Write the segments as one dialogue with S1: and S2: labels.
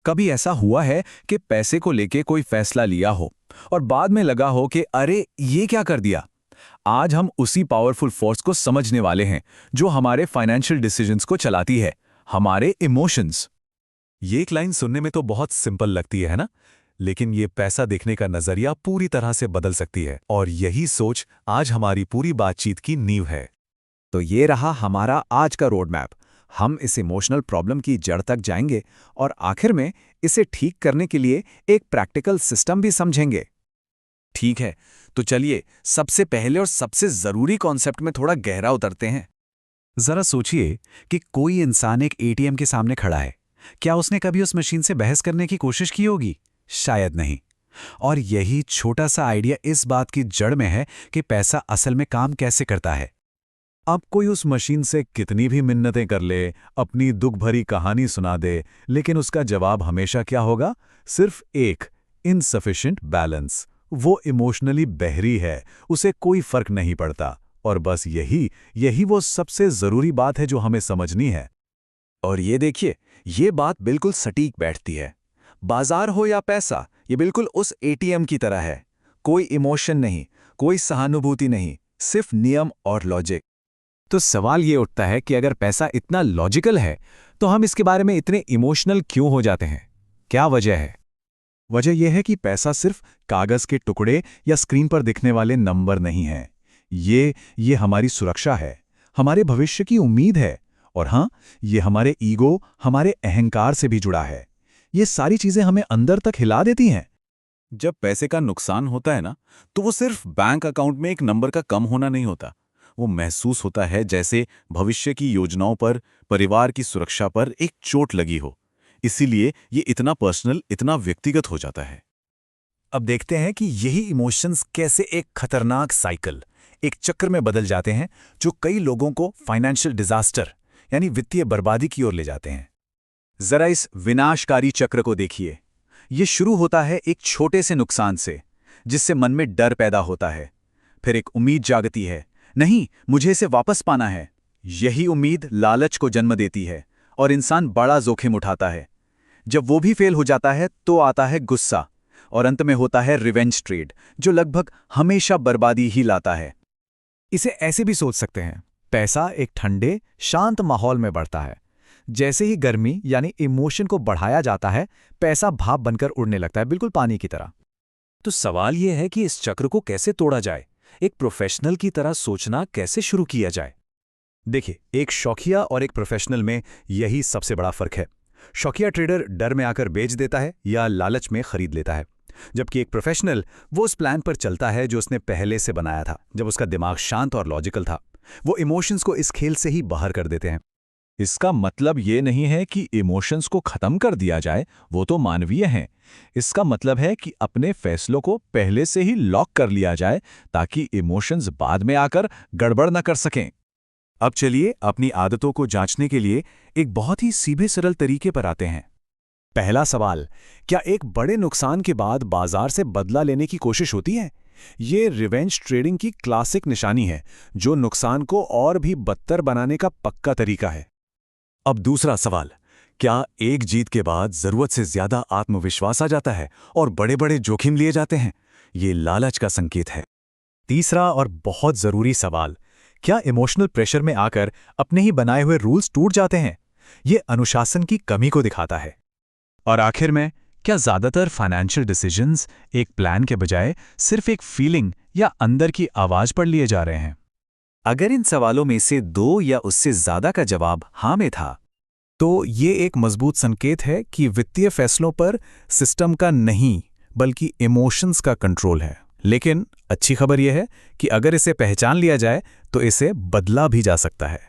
S1: कभी ऐसा हुआ है कि पैसे को लेके कोई फैसला लिया हो और बाद में लगा हो कि अरे ये क्या कर दिया। आज हम उसी पावरफुल फोर्स को समझने वाले हैं जो हमारे फाइनेंशियल डिसीजंस को चलाती है, हमारे इमोशंस।
S2: ये एक लाइन सुनने में तो बहुत सिंपल लगती है ना, लेकिन ये पैसा देखने का नजरिया पूरी तरह से बदल सकती है और यही सोच आज हमारी पूरी बातचीत की नींव है।
S1: तो ये रहा हमारा आज का रोड मैप। हम इस इमोशनल प्रॉब्लम की जड़ तक जाएंगे और आखिर में इसे ठीक करने के लिए एक प्रैक्टिकल सिस्टम भी समझेंगे। ठीक है, तो चलिए सबसे पहले और सबसे जरूरी कॉन्सेप्ट में थोड़ा गहरा उतरते हैं।
S2: जरा सोचिए कि कोई इंसान एक एटीएम के सामने खड़ा है। क्या उसने कभी उस मशीन से बहस करने की कोशिश की होगी? शायद नहीं। और यही छोटा सा आइडिया इस बात की जड़ में है कि पैसा असल में काम कैसे करता है। अब कोई उस मशीन से कितनी भी मिन्नतें कर ले, अपनी दुख भरी कहानी सुना दे, लेकिन उसका जवाब हमेशा क्या होगा? सिर्फ एक, इनसफिशिएंट बैलेंस। वो इमोशनली बहरी है, उसे कोई फर्क नहीं पड़ता। और बस यही वो सबसे जरूरी बात है जो हमें समझनी है।
S1: और ये देखिए, ये बात बिल्कुल सटीक बैठती है। बाजार हो या पैसा, ये बिल्कुल उस एटीएम की तरह है। कोई इमोशन नहीं, कोई सहानुभूति नहीं, सिर्फ नियम और लॉजिक।
S2: तो सवाल ये उठता है कि अगर पैसा इतना लॉजिकल है तो हम इसके बारे में इतने इमोशनल क्यों हो जाते हैं? क्या वजह है? वजह यह है कि पैसा सिर्फ कागज के टुकड़े या स्क्रीन पर दिखने वाले नंबर नहीं है। ये हमारी सुरक्षा है, हमारे भविष्य की उम्मीद है, और हाँ, ये हमारे ईगो, हमारे अहंकार से भी जुड़ा है। ये सारी चीजें हमें अंदर तक हिला देती हैं।
S3: जब पैसे का नुकसान होता है ना, तो वो सिर्फ बैंक अकाउंट में एक नंबर का कम होना नहीं होता। वो महसूस होता है जैसे भविष्य की योजनाओं पर, परिवार की सुरक्षा पर एक चोट लगी हो। इसीलिए ये इतना पर्सनल, इतना व्यक्तिगत हो जाता है।
S2: अब देखते हैं कि यही इमोशंस कैसे एक खतरनाक साइकिल, एक चक्र में बदल जाते हैं जो कई लोगों को फाइनेंशियल डिजास्टर यानी वित्तीय बर्बादी की ओर ले जाते हैं।
S1: जरा इस विनाशकारी चक्र को देखिए। ये शुरू होता है एक छोटे से नुकसान से, जिससे मन में डर पैदा होता है। फिर एक उम्मीद जागती है, नहीं, मुझे इसे वापस पाना है। यही उम्मीद लालच को जन्म देती है और इंसान बड़ा जोखिम उठाता है। जब वो भी फेल हो जाता है तो आता है गुस्सा, और अंत में होता है रिवेंज ट्रेड, जो लगभग हमेशा बर्बादी ही लाता है।
S2: इसे ऐसे भी सोच सकते हैं, पैसा एक ठंडे, शांत माहौल में बढ़ता है। जैसे ही गर्मी यानी इमोशन को बढ़ाया जाता है, पैसा भाप बनकर उड़ने लगता है, बिल्कुल पानी की तरह। तो सवाल यह है कि इस चक्र को कैसे तोड़ा जाए, एक प्रोफेशनल की तरह सोचना कैसे शुरू किया जाए। देखिए, एक शौकिया और एक प्रोफेशनल में यही सबसे बड़ा फर्क है। शौकिया ट्रेडर डर में आकर बेच देता है या लालच में खरीद लेता है, जबकि एक प्रोफेशनल वो उस प्लान पर चलता है जो उसने पहले से बनाया था, जब उसका दिमाग शांत और लॉजिकल था। वो इमोशंस को इस खेल से ही बाहर कर देते हैं।
S3: इसका मतलब ये नहीं है कि इमोशंस को खत्म कर दिया जाए, वो तो मानवीय हैं। इसका मतलब है कि अपने फैसलों को पहले से ही लॉक कर लिया जाए, ताकि इमोशंस बाद में आकर गड़बड़ न कर सकें।
S2: अब चलिए अपनी आदतों को जांचने के लिए एक बहुत ही सीधे सरल तरीके पर आते हैं। पहला सवाल, क्या एक बड़े नुकसान के बाद बाजार से बदला लेने की कोशिश होती है? ये रिवेंज ट्रेडिंग की क्लासिक निशानी है, जो नुकसान को और भी बदतर बनाने का पक्का तरीका है। अब दूसरा सवाल, क्या एक जीत के बाद जरूरत से ज्यादा आत्मविश्वास आ जाता है और बड़े बड़े जोखिम लिए जाते हैं? ये लालच का संकेत है। तीसरा और बहुत जरूरी सवाल, क्या इमोशनल प्रेशर में आकर अपने ही बनाए हुए रूल्स टूट जाते हैं? ये अनुशासन की कमी को दिखाता है। और आखिर में, क्या ज्यादातर फाइनेंशियल डिसीजंस एक प्लान के बजाय सिर्फ एक फीलिंग या अंदर की आवाज पर लिए जा रहे हैं?
S1: अगर इन सवालों में से 2 या उससे ज्यादा का जवाब हाँ में था,
S2: तो ये एक मजबूत संकेत है कि वित्तीय फैसलों पर सिस्टम का नहीं बल्कि इमोशंस का कंट्रोल है। लेकिन अच्छी खबर यह है कि अगर इसे पहचान लिया जाए तो इसे बदला भी जा सकता है।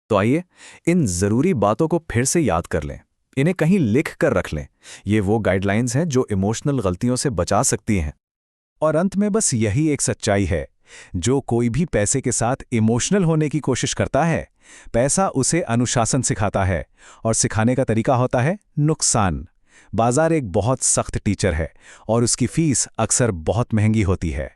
S1: तो आइए इन जरूरी बातों को फिर से याद कर लें, इन्हें कहीं लिख कर रख लें। ये वो गाइडलाइंस हैं जो इमोशनल गलतियों से बचा सकती हैं।
S2: और अंत में बस यही एक सच्चाई है, जो कोई भी पैसे के साथ इमोशनल होने की कोशिश करता है, पैसा उसे अनुशासन सिखाता है, और सिखाने का तरीका होता है नुकसान। बाजार एक बहुत सख्त टीचर है और उसकी फीस अक्सर बहुत महंगी होती है।